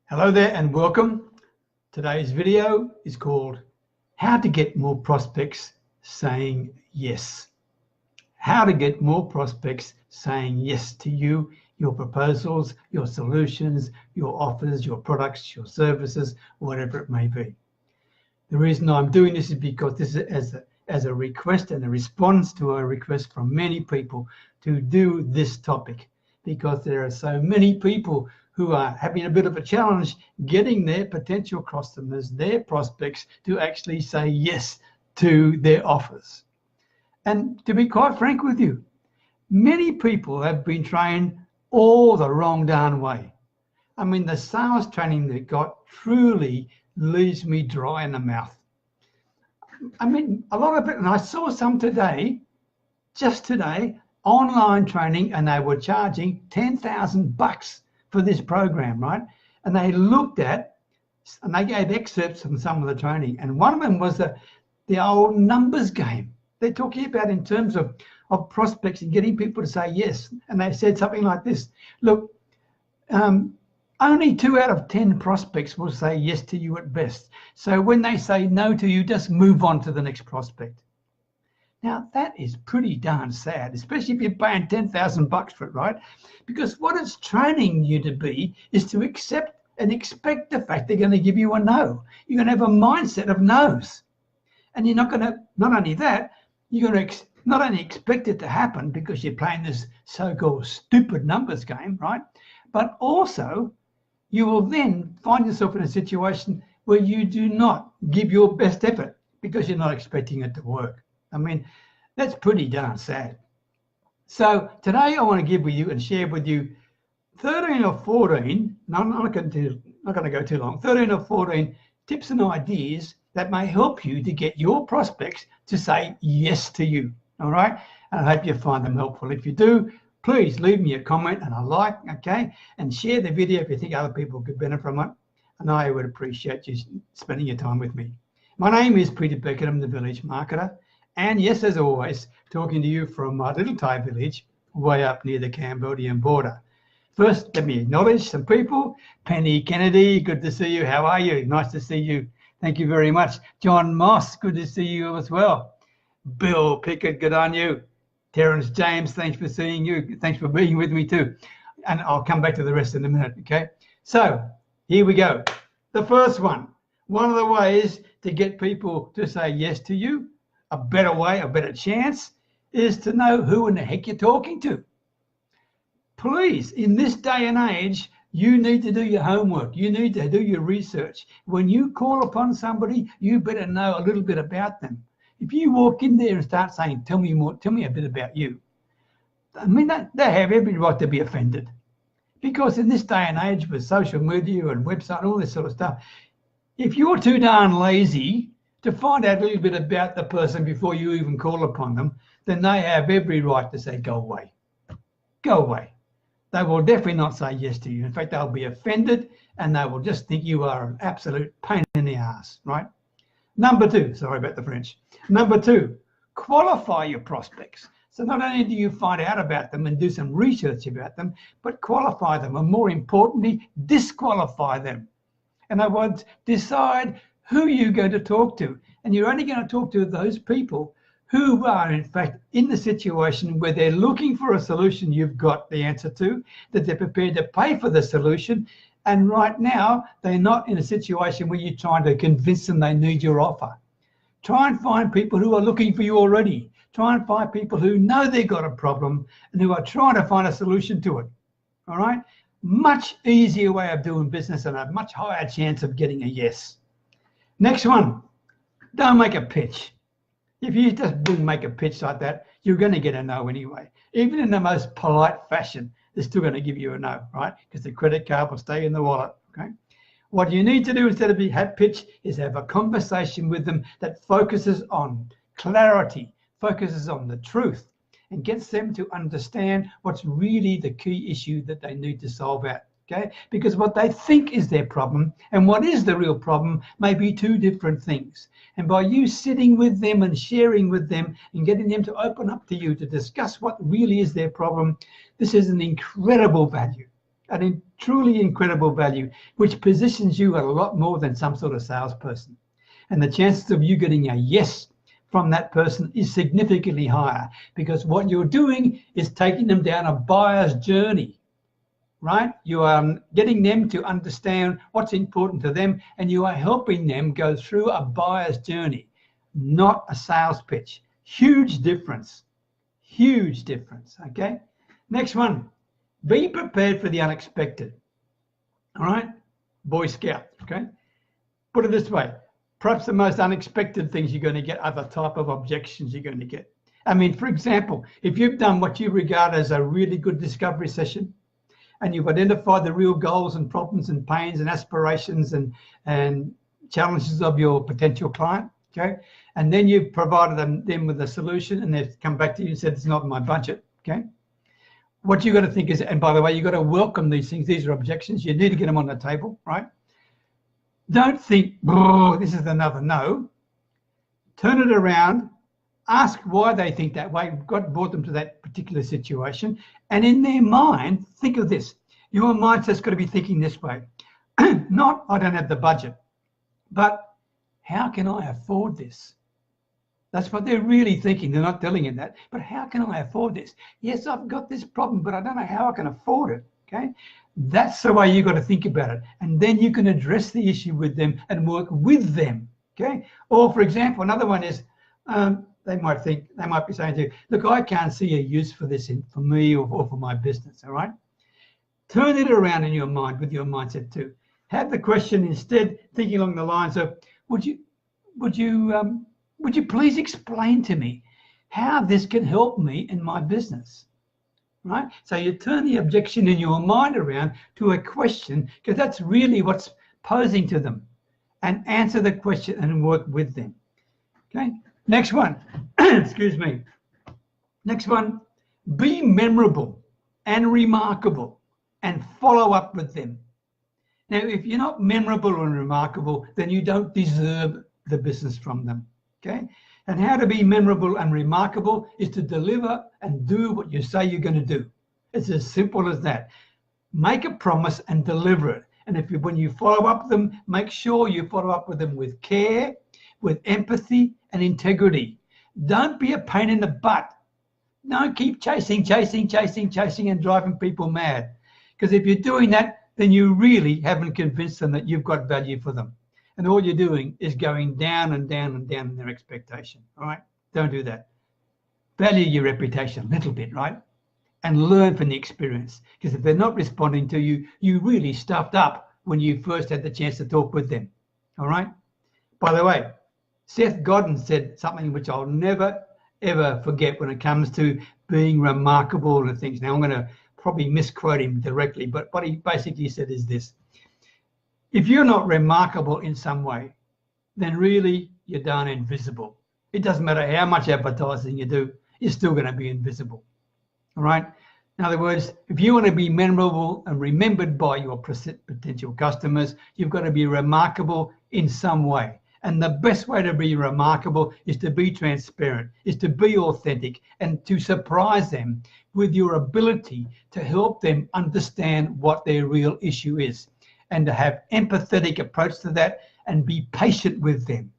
Hello there and welcome. Today's video is called How to Get More Prospects Saying Yes. How to get more prospects saying yes to you, your proposals, your solutions, your offers, your products, your services, whatever it may be. The reason I'm doing this is because this is as a request and a response to a request from many people to do this topic, because there are so many people who are having a bit of a challenge getting their potential customers, their prospects, to actually say yes to their offers. And to be quite frank with you, many people have been trained all the wrong darn way. I mean, the sales training they got truly leaves me dry in the mouth. I mean, a lot of it, and I saw some today, just today, online training, and they were charging $10,000 for this program, right? And they looked at, and they gave excerpts from some of the training, and one of them was the old numbers game. They're talking about in terms of prospects and getting people to say yes. And they said something like this: look, only 2 out of 10 prospects will say yes to you at best. So when they say no to you, just move on to the next prospect. Now, that is pretty darn sad, especially if you're paying $10,000 for it, right? Because what it's training you to be is to accept and expect the fact they're going to give you a no. You're going to have a mindset of no's. And you're not going to, not only that, you're going to not only expect it to happen because you're playing this so-called stupid numbers game, right? But also, you will then find yourself in a situation where you do not give your best effort because you're not expecting it to work. I mean, that's pretty darn sad. So today I want to give with you and share with you 13 or 14, I'm not going to go too long, 13 or 14 tips and ideas that may help you to get your prospects to say yes to you, all right? And I hope you find them helpful. If you do, please leave me a comment and a like, okay? And share the video if you think other people could benefit from it. And I would appreciate you spending your time with me. My name is Peter Beckenham, the Village Marketer. And yes, as always, talking to you from my little Thai village way up near the Cambodian border. First, let me acknowledge some people. Penny Kennedy, good to see you. How are you? Nice to see you. Thank you very much. John Moss, good to see you as well. Bill Pickett, good on you. Terrence James, thanks for seeing you. Thanks for being with me too. And I'll come back to the rest in a minute, okay? So here we go. The first one of the ways to get people to say yes to you, a better way, a better chance, is to know who in the heck you're talking to. Please, in this day and age, you need to do your homework. You need to do your research. When you call upon somebody, you better know a little bit about them. If you walk in there and start saying, tell me more, tell me a bit about you, I mean, they have every right to be offended. Because in this day and age with social media and website, all this sort of stuff, if you're too darn lazy to find out a little bit about the person before you even call upon them, then they have every right to say, go away. Go away. They will definitely not say yes to you. In fact, they'll be offended and they will just think you are an absolute pain in the ass, right? Number 2, sorry about the French. Number 2, qualify your prospects. So not only do you find out about them and do some research about them, but qualify them, and more importantly, disqualify them. In other words, decide who you're going to talk to. And you're only going to talk to those people who are, in fact, in the situation where they're looking for a solution you've got the answer to, that they're prepared to pay for the solution. And right now, they're not in a situation where you're trying to convince them they need your offer. Try and find people who are looking for you already. Try and find people who know they've got a problem and who are trying to find a solution to it. All right? Much easier way of doing business and a much higher chance of getting a yes. Next one, don't make a pitch. If you just make a pitch like that, you're going to get a no anyway. Even in the most polite fashion, they're still going to give you a no, right? Because the credit card will stay in the wallet, okay? What you need to do instead of have pitch is have a conversation with them that focuses on clarity, focuses on the truth, and gets them to understand what's really the key issue that they need to solve out. Okay, because what they think is their problem and what is the real problem may be two different things. And by you sitting with them and sharing with them and getting them to open up to you to discuss what really is their problem, this is an incredible value. and truly incredible value, which positions you a lot more than some sort of salesperson. And the chances of you getting a yes from that person is significantly higher, because what you're doing is taking them down a buyer's journey, right? You are getting them to understand what's important to them, and you are helping them go through a buyer's journey, not a sales pitch. Huge difference. Huge difference. Okay. Next one. Be prepared for the unexpected. All right. Boy Scout. Okay. Put it this way. Perhaps the most unexpected things you're going to get are the type of objections you're going to get. I mean, for example, if you've done what you regard as a really good discovery session, and you've identified the real goals and problems and pains and aspirations and challenges of your potential client, okay, and then you've provided them with a solution, and they've come back to you and said, it's not in my budget, okay, what you've got to think is, and by the way, you've got to welcome these things. These are objections. You need to get them on the table, right? Don't think, oh, this is another no. Turn it around. Ask why they think that way. God brought them to that particular situation. And in their mind, think of this. Your mindset's got to be thinking this way. Not, I don't have the budget, but how can I afford this? That's what they're really thinking. They're not telling you that. But how can I afford this? Yes, I've got this problem, but I don't know how I can afford it. Okay? That's the way you've got to think about it. And then you can address the issue with them and work with them. Okay? Or, for example, another one is, they might be saying to you, look, I can't see a use for this for me or for my business, all right? Turn it around in your mind with your mindset too. Have the question instead thinking along the lines of, would you please explain to me how this can help me in my business, right? So you turn the objection in your mind around to a question, because that's really what's posing to them, and answer the question and work with them, okay? Next one, excuse me. Next one, be memorable and remarkable and follow up with them. Now, if you're not memorable and remarkable, then you don't deserve the business from them, okay? And how to be memorable and remarkable is to deliver and do what you say you're going to do. It's as simple as that. Make a promise and deliver it. And when you follow up with them, make sure you follow up with them with care, with empathy and integrity. Don't be a pain in the butt. Don't keep chasing and driving people mad. Because if you're doing that, then you really haven't convinced them that you've got value for them. And all you're doing is going down and down and down in their expectation. All right? Don't do that. Value your reputation a little bit, right? And learn from the experience. Because if they're not responding to you, you really stuffed up when you first had the chance to talk with them. All right? By the way, Seth Godin said something which I'll never, ever forget when it comes to being remarkable and things. Now, I'm going to probably misquote him directly, but what he basically said is this. If you're not remarkable in some way, then really you're darn invisible. It doesn't matter how much advertising you do, you're still going to be invisible. All right? In other words, if you want to be memorable and remembered by your potential customers, you've got to be remarkable in some way. And the best way to be remarkable is to be transparent, is to be authentic, and to surprise them with your ability to help them understand what their real issue is, and to have empathetic approach to that and be patient with them.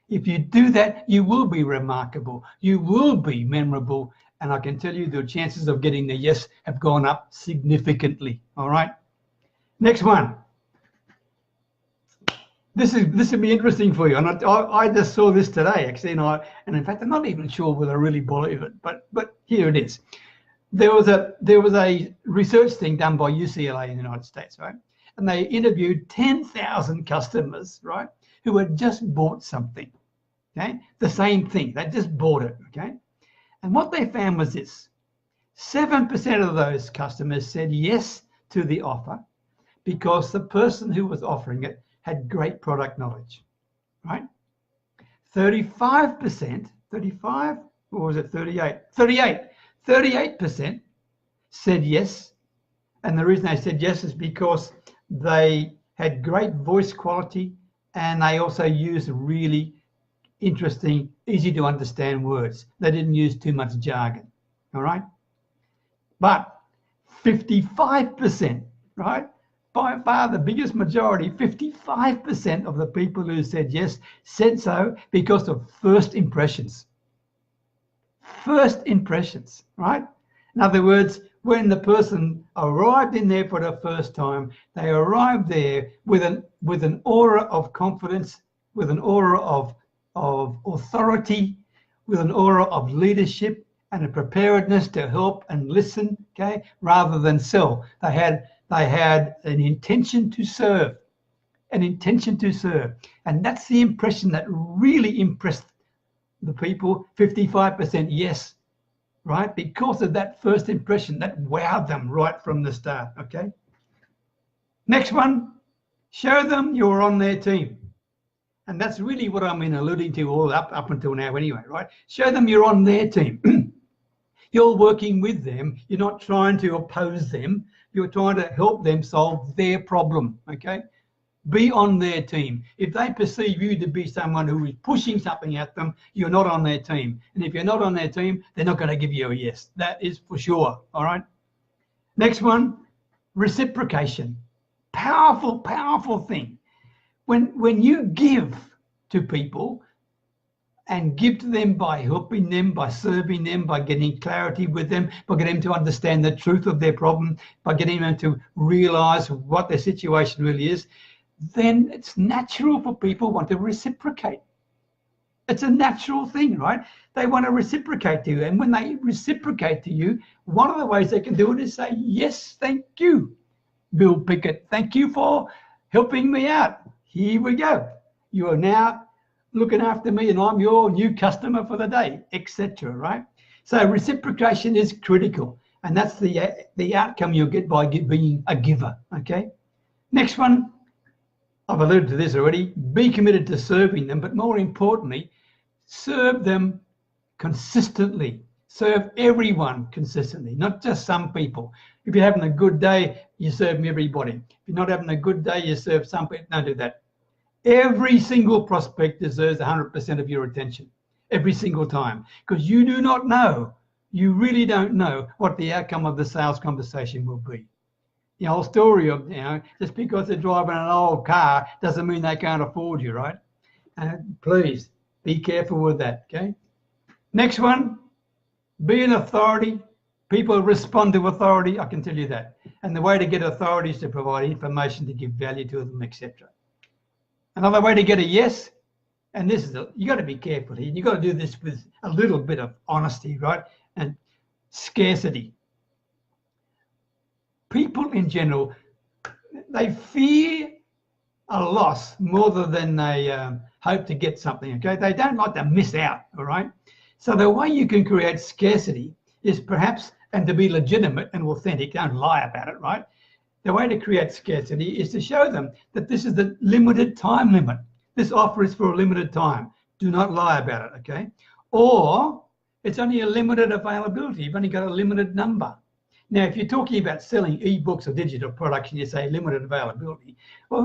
If you do that, you will be remarkable, you will be memorable, and I can tell you the chances of getting the yes have gone up significantly. All right. Next one. This will be interesting for you, and I just saw this today actually, and in fact I'm not even sure whether I really believe it, but here it is. There was a research thing done by UCLA in the United States, right? And they interviewed 10,000 customers, right, who had just bought something, okay, the same thing. They just bought it, okay. And what they found was this: 7% of those customers said yes to the offer because the person who was offering it had great product knowledge, right? 35%, 35, or was it 38? 38% said yes. And the reason they said yes is because they had great voice quality and they also used really interesting, easy to understand words. They didn't use too much jargon, all right? But 55% right? By far the biggest majority, 55% of the people who said yes, said so because of first impressions. First impressions, right? In other words, when the person arrived in there for the first time, they arrived there with an aura of confidence, with an aura of authority, with an aura of leadership and a preparedness to help and listen, okay, rather than sell. They had an intention to serve, an intention to serve. And that's the impression that really impressed the people. 55% yes, right? Because of that first impression that wowed them right from the start, okay? Next one, show them you're on their team. And that's really what I've been alluding to all up until now anyway, right? Show them you're on their team. You're working with them. You're not trying to oppose them. You're trying to help them solve their problem, okay? Be on their team. If they perceive you to be someone who is pushing something at them, you're not on their team. And if you're not on their team, they're not going to give you a yes. That is for sure, all right? Next one, reciprocation. Powerful, powerful thing. When you give to people, and give to them by helping them, by serving them, by getting clarity with them, by getting them to understand the truth of their problem, by getting them to realize what their situation really is, then it's natural for people want to reciprocate. It's a natural thing, right? They want to reciprocate to you. And when they reciprocate to you, one of the ways they can do it is say, yes, thank you, Bill Pickett. Thank you for helping me out. Here we go. You are now looking after me and I'm your new customer for the day, etc., right? So reciprocation is critical, and that's the outcome you'll get by being a giver, okay? Next one, I've alluded to this already, be committed to serving them, but more importantly, serve them consistently. Serve everyone consistently, not just some people. If you're having a good day, you serve everybody. If you're not having a good day, you serve some people. Don't do that. Every single prospect deserves 100% of your attention, every single time, because you do not know, you really don't know what the outcome of the sales conversation will be. The whole story of, just because they're driving an old car doesn't mean they can't afford you, right? Please be careful with that, okay? Next one, be an authority. People respond to authority, I can tell you that. And the way to get authority is to provide information to give value to them, etc. Another way to get a yes, and this is, you got to be careful here. You got to do this with a little bit of honesty, right? And scarcity. People in general, they fear a loss more than they hope to get something, okay? They don't like to miss out, all right? So the way you can create scarcity is perhaps, and to be legitimate and authentic, don't lie about it, right? The way to create scarcity is to show them that this is the limited time limit. This offer is for a limited time. Do not lie about it, okay? Or it's only a limited availability. You've only got a limited number. Now, if you're talking about selling ebooks or digital products and you say limited availability, well,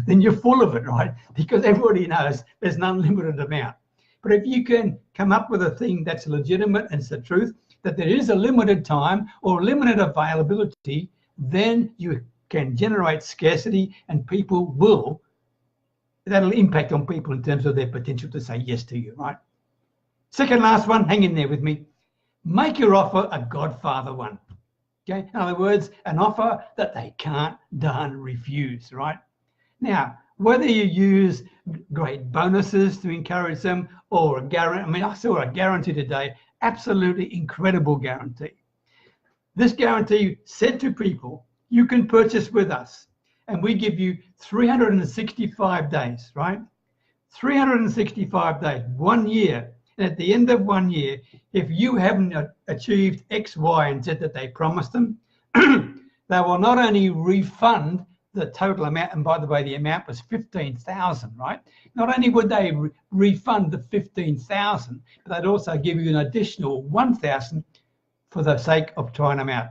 then you're full of it, right? Because everybody knows there's an unlimited amount. But if you can come up with a thing that's legitimate and it's the truth, that there is a limited time or limited availability, then you can generate scarcity, and people will, that'll impact on people in terms of their potential to say yes to you, right? Second last one, hang in there with me. Make your offer a Godfather one, okay? In other words, an offer that they can't darn refuse, right? Now, whether you use great bonuses to encourage them or a guarantee, I mean, I saw a guarantee today, absolutely incredible guarantee. This guarantee said to people, you can purchase with us and we give you 365 days, right? 365 days, 1 year. And at the end of 1 year, if you haven't achieved X, Y, and Z that they promised them, they will not only refund the total amount, and by the way, the amount was 15,000, right? Not only would they refund the 15,000, but they'd also give you an additional 1,000 for the sake of trying them out.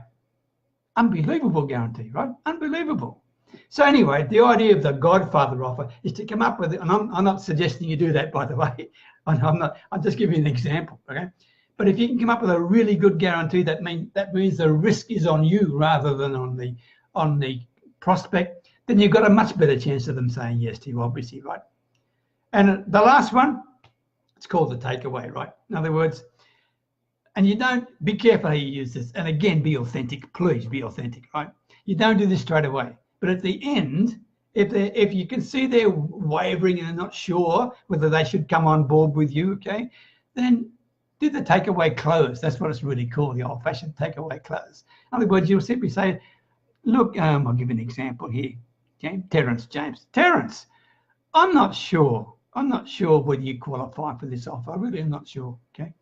Unbelievable guarantee, right? Unbelievable. So anyway, the idea of the Godfather offer is to come up with it, and I'm not suggesting you do that, by the way. I'm just giving you an example, okay? But if you can come up with a really good guarantee, that means the risk is on you rather than on the prospect, then you've got a much better chance of them saying yes to you, obviously, right? And the last one, it's called the takeaway, right? In other words, and you don't, be careful how you use this. And again, be authentic, please be authentic, right? You don't do this straight away. But at the end, if you can see they're wavering and they're not sure whether they should come on board with you, okay, then do the takeaway close. That's what it's really called, the old-fashioned takeaway close. In other words, you'll simply say, look, I'll give you an example here. Okay, Terence James. Terence, I'm not sure whether you qualify for this offer. I really am not sure, okay?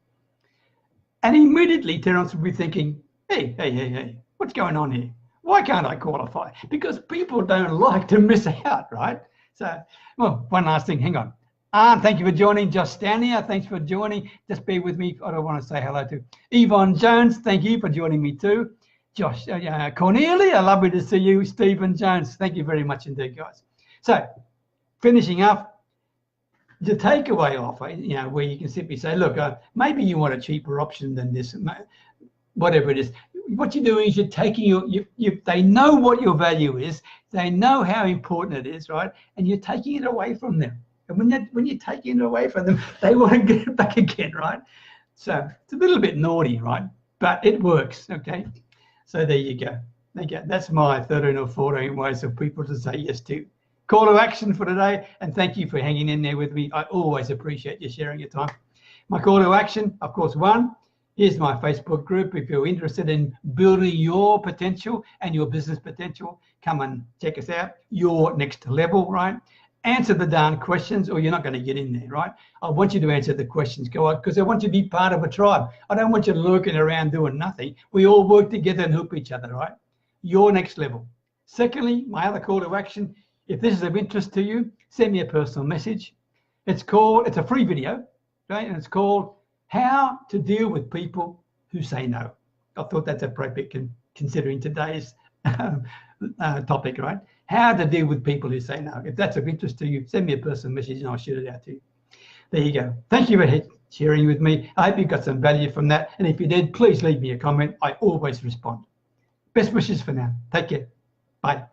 And immediately Terence will be thinking, hey, what's going on here? Why can't I qualify? Because people don't like to miss out, right? So, well, one last thing, hang on. Thank you for joining. Josh Stania, thanks for joining. Just bear with me. I don't want to say hello to Yvonne Jones. Thank you for joining me too. Josh, Cornelia, lovely to see you. Stephen Jones, thank you very much indeed, guys. So, finishing up, the takeaway offer, where you can simply say, look, maybe you want a cheaper option than this, whatever it is. What you're doing is you're taking they know what your value is. They know how important it is, right? And you're taking it away from them. And when you're taking it away from them, they want to get it back again, right? So it's a little bit naughty, right? But it works, okay? So there you go. That's my 13 or 14 ways of people to say yes to. Call to action for today, and thank you for hanging in there with me. I always appreciate you sharing your time. My call to action, of course, one, here's my Facebook group. If you're interested in building your potential and your business potential, come and check us out. Your next level, right? Answer the darn questions or you're not going to get in there, right? I want you to answer the questions, go on, because I want you to be part of a tribe. I don't want you lurking around doing nothing. We all work together and help each other, right? Your next level. Secondly, my other call to action, if this is of interest to you, send me a personal message. It's a free video, right? And it's called How to Deal with People Who Say No. I thought that's appropriate considering today's topic, right? How to deal with people who say no. If that's of interest to you, send me a personal message and I'll shoot it out to you. There you go. Thank you for sharing with me. I hope you got some value from that. And if you did, please leave me a comment. I always respond. Best wishes for now. Take care. Bye.